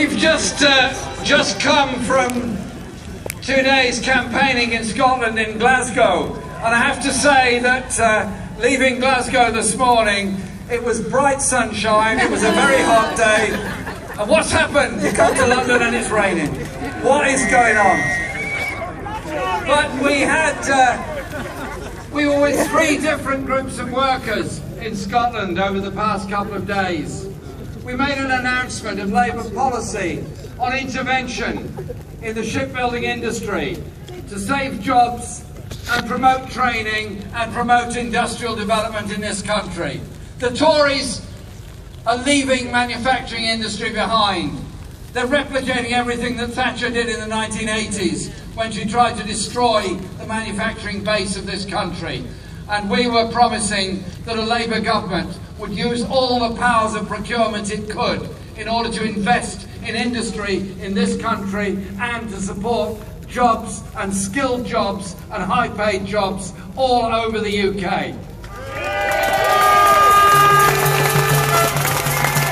We've just come from 2 days campaigning in Scotland, in Glasgow, and I have to say that leaving Glasgow this morning, it was bright sunshine, it was a very hot day, and what's happened? You come to London and it's raining. What is going on? But we were with 3 different groups of workers in Scotland over the past couple of days. We made an announcement of Labour policy on intervention in the shipbuilding industry to save jobs and promote training and promote industrial development in this country. The Tories are leaving manufacturing industry behind. They're replicating everything that Thatcher did in the 1980s when she tried to destroy the manufacturing base of this country. And we were promising that a Labour government would use all the powers of procurement it could in order to invest in industry in this country and to support jobs and skilled jobs and high-paid jobs all over the UK.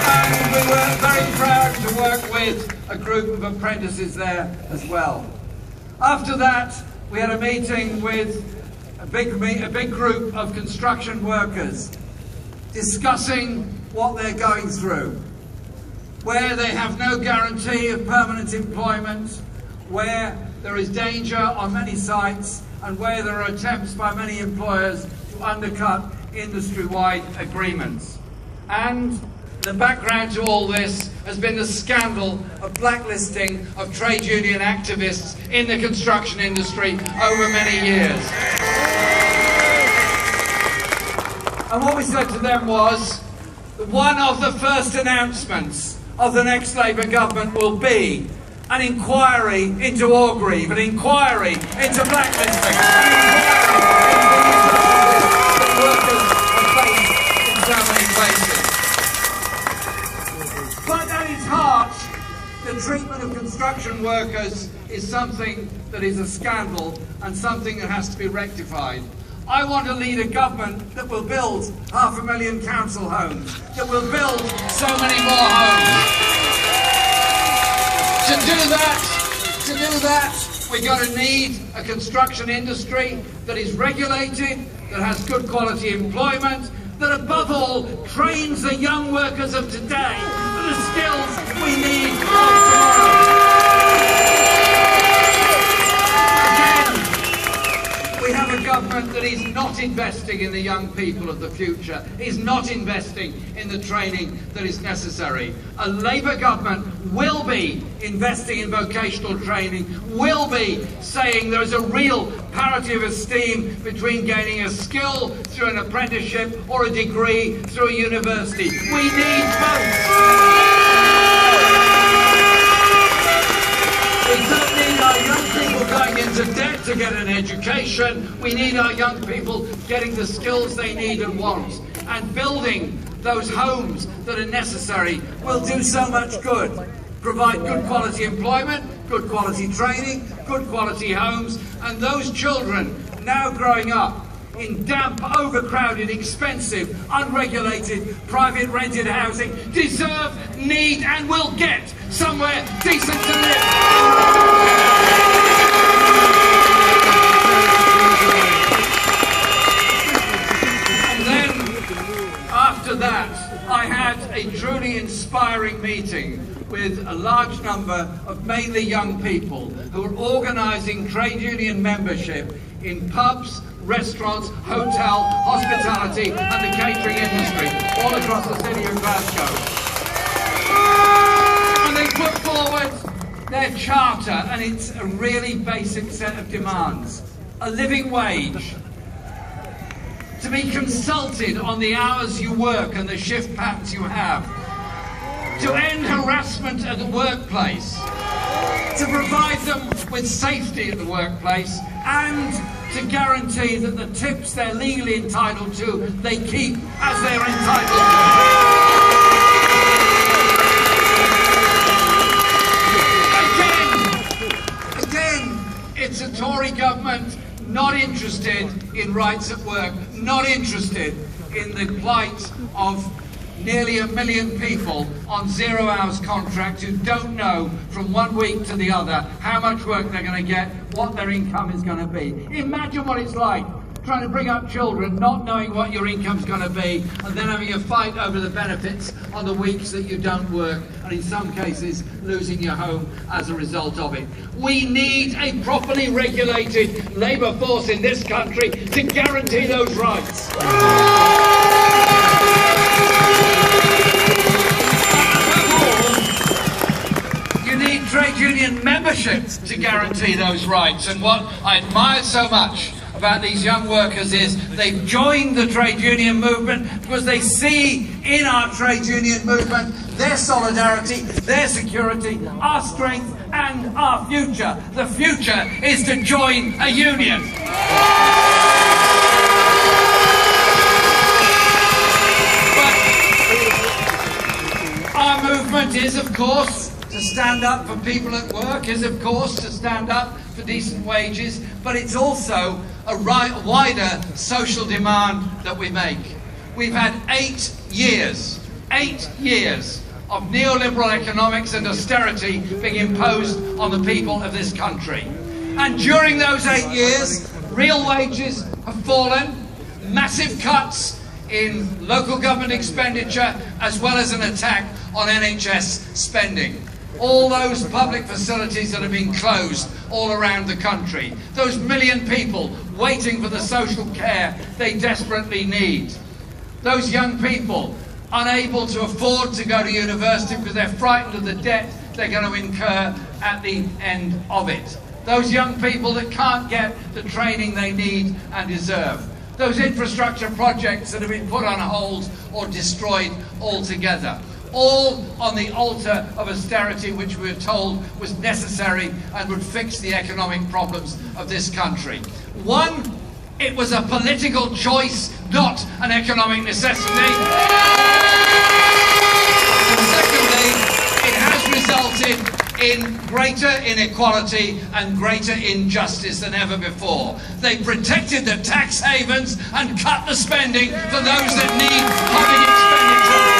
And we were very proud to work with a group of apprentices there as well. After that, we had a meeting with a big group of construction workers discussing what they're going through, where they have no guarantee of permanent employment, where there is danger on many sites, and where there are attempts by many employers to undercut industry-wide agreements. And the background to all this has been the scandal of blacklisting of trade union activists in the construction industry over many years. And what we said to them was that one of the first announcements of the next Labour government will be an inquiry into Orgreave, an inquiry into blacklisting, an inquiry into the workers are faced in so many places. But at its heart, the treatment of construction workers is something that is a scandal and something that has to be rectified. I want to lead a government that will build 500,000 council homes, that will build so many more homes. To do that, we're going to need a construction industry that is regulated, that has good quality employment, that above all trains the young workers of today for the skills we need of tomorrow. We have a government that is not investing in the young people of the future, is not investing in the training that is necessary. A Labour government will be investing in vocational training, will be saying there is a real parity of esteem between gaining a skill through an apprenticeship or a degree through a university. We need both. We don't need our young people going into debt to get an education. We need our young people getting the skills they need and want. And building those homes that are necessary will do so much good. Provide good quality employment, good quality training, good quality homes, and those children now growing up in damp, overcrowded, expensive, unregulated, private rented housing deserve, need and will get somewhere decent to live. And then, after that, I had a truly inspiring meeting with a large number of mainly young people who are organising trade union membership in pubs, restaurants, hotel, hospitality and the catering industry all across the city of Glasgow. And they put forward their charter, and it's a really basic set of demands. A living wage, to be consulted on the hours you work and the shift patterns you have, to end harassment at the workplace, to provide them with safety at the workplace, and to guarantee that the tips they're legally entitled to, they keep as they're entitled to. Again, it's a Tory government not interested in rights at work, not interested in the plight of nearly 1 million people on 0 hours contracts who don't know from 1 week to the other how much work they're going to get, what their income is going to be. Imagine what it's like trying to bring up children, not knowing what your income's going to be, and then having a fight over the benefits on the weeks that you don't work, and in some cases losing your home as a result of it. We need a properly regulated labour force in this country to guarantee those rights. You need trade union membership to guarantee those rights, and what I admire so much about these young workers is they've joined the trade union movement because they see in our trade union movement their solidarity, their security, our strength and our future. The future is to join a union. But our movement is, of course, to stand up for people at work, is of course to stand up for decent wages, but it's also a wider social demand that we make. We've had 8 years of neoliberal economics and austerity being imposed on the people of this country. And during those 8 years, real wages have fallen, massive cuts in local government expenditure, as well as an attack on NHS spending. All those public facilities that have been closed all around the country. Those 1 million people waiting for the social care they desperately need. Those young people unable to afford to go to university because they're frightened of the debt they're going to incur at the end of it. Those young people that can't get the training they need and deserve. Those infrastructure projects that have been put on hold or destroyed altogether. All on the altar of austerity, which we were told was necessary and would fix the economic problems of this country. One, it was a political choice, not an economic necessity. And secondly, it has resulted in greater inequality and greater injustice than ever before. They protected the tax havens and cut the spending for those that need public expenditure.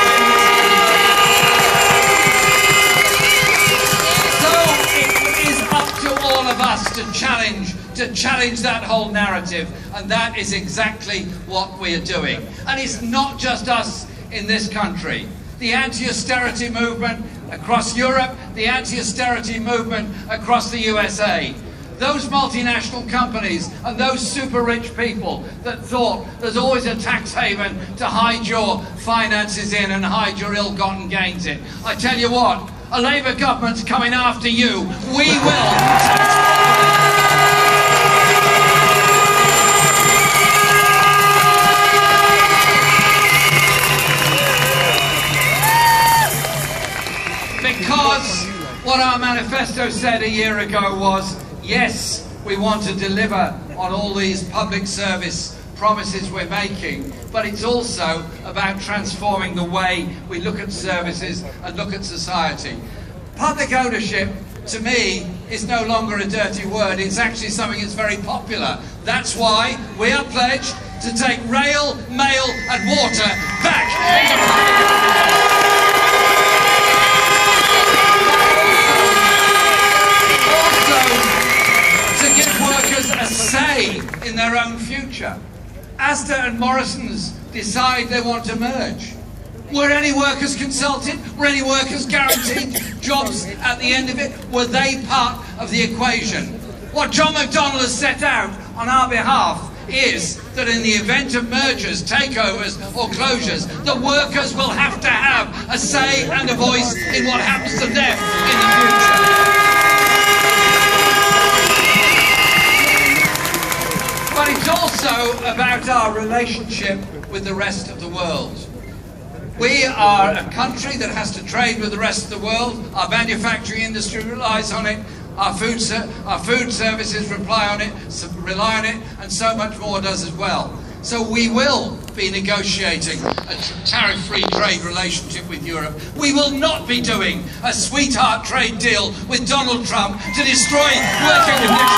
All of us to challenge that whole narrative, and that is exactly what we are doing. And it's not just us in this country. The anti-austerity movement across Europe, the anti-austerity movement across the USA. Those multinational companies and those super rich people that thought there's always a tax haven to hide your finances in and hide your ill-gotten gains in. I tell you what, a Labour government's coming after you. We will. Because what our manifesto said a year ago was, yes, we want to deliver on all these public service promises we're making, but it's also about transforming the way we look at services and look at society. Public ownership, to me, is no longer a dirty word. It's actually something that's very popular. That's why we are pledged to take rail, mail and water back into public ownership. Also, to give workers a say in their own future. Asda and Morrison's decide they want to merge. Were any workers consulted? Were any workers guaranteed jobs at the end of it? Were they part of the equation? What John McDonnell has set out on our behalf is that in the event of mergers, takeovers or closures, the workers will have to have a say and a voice in what happens to them in the future. But it's also about our relationship with the rest of the world. We are a country that has to trade with the rest of the world. Our manufacturing industry relies on it. Our food services rely on it, and so much more does as well. So we will be negotiating a tariff-free trade relationship with Europe. We will not be doing a sweetheart trade deal with Donald Trump to destroy working conditions.